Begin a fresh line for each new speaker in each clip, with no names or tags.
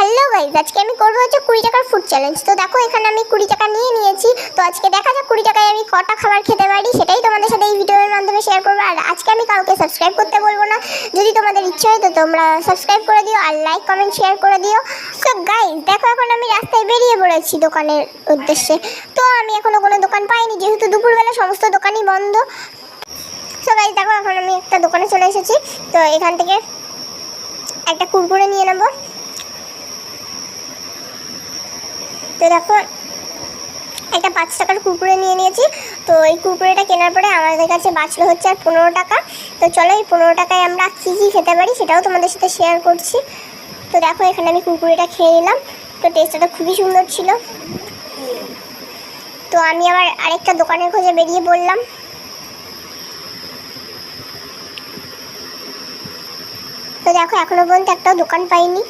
Hello guys, আজকে আমি করবো হচ্ছে 20 টাকার ফুড চ্যালেঞ্জ। তো দেখো এখানে আমি 20 টাকা নিয়ে নিয়েছি। তো আজকে দেখা যাক 20 টাকায় আমি কটা খাবার খেতে পারি, সেটাই তোমাদের সাথে এই ভিডিওর মাধ্যমে শেয়ার করবো। আর আজকে আমি কাউকে সাবস্ক্রাইব করতে বলবো না, যদি তোমাদের ইচ্ছা হয় তো তোমরা সাবস্ক্রাইব করে দিও আর লাইক কমেন্ট শেয়ার করে দিও। সো গাইজ দেখো, এখন আমি রাস্তায় বেরিয়ে পড়েছি দোকানের উদ্দেশ্যে। তো আমি এখনো কোনো দোকান পাইনি, যেহেতু দুপুরবেলা সমস্ত দোকানই বন্ধ। সো গাইজ দেখো, এখন আমি একটা দোকানে চলে এসেছি। তো এখান থেকে একটা কুরকুরে নিয়ে নেবো। তো দেখো একটা 5 টাকার কুরকুরে নিয়ে নিয়েছি। তো এই কুরকুরেটা কেনার পরে আমাদের কাছে বাঁচলো হচ্ছে আর 15 টাকা। তো চলো এই 15 টাকায় আমরা কী কী খেতে পারি সেটাও তোমাদের সাথে শেয়ার করছি। তো দেখো এখানে আমি কুরকুরেটা খেয়ে নিলাম। তো টেস্টটা খুবই সুন্দর ছিল। তো আমি আবার আরেকটা দোকানের খোঁজে বেরিয়ে পড়লাম। তো দেখো এখনো পর্যন্ত একটাও দোকান পাইনি।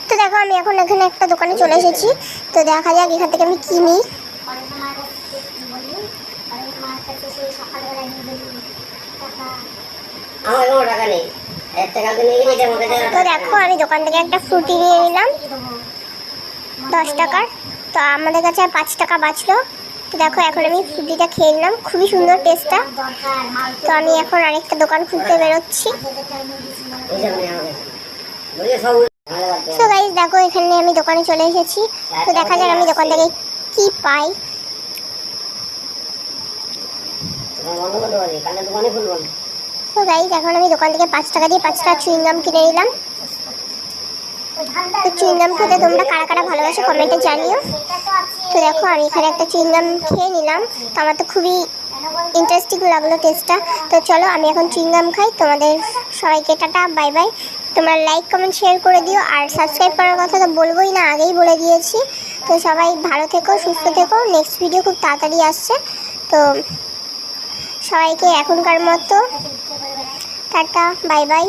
তো দেখো আমি এখন এখানে একটা দোকানে চলে এসেছি। তো দেখা যাক এখান থেকে আমি কি নিই। তো দেখো আমি দোকান থেকে একটা ফ্রুটি নিয়ে নিলাম 10 টাকার। তো আমাদের কাছে আর 5 টাকা বাঁচলো। তো দেখো এখন আমি ফ্রুটিটা খেয়ে নিলাম, খুবই সুন্দর টেস্টটা। তো আমি এখন আরেকটা দোকান খুঁজতে বেরোচ্ছি। তো গাইস দেখো এখানে আমি দোকানে চলে এসেছি। তো দেখা যাক আমি দোকান থেকে কি পাই। তো গাইস এখন আমি দোকান থেকে 5 টাকা দিয়ে 5টা চুইংগাম কিনে নিলাম। তো চুইংগাম খেতে তোমরা কারা কারা ভালোবাসো কমেন্টে জানিও। তো দেখো আমি এখানে একটা চুইংগাম খেয়ে নিলাম। তো আমার তো খুবই ইন্টারেস্টিং লাগলো টেস্টটা। তো চলো আমি এখন চুইংগাম খাই। তোমাদের সবাইকে টাটা, বাই বাই। তোমরা লাইক কমেন্ট শেয়ার করে দিও আর সাবস্ক্রাইব করার কথা তো বলবোই না, আগেই বলে দিয়েছি। তো সবাই ভালো থেকো, সুস্থ থেকো। নেক্সট ভিডিও খুব তাড়াতাড়ি আসছে। তো সবাইকে এখনকার মতো টাটা, বাই বাই।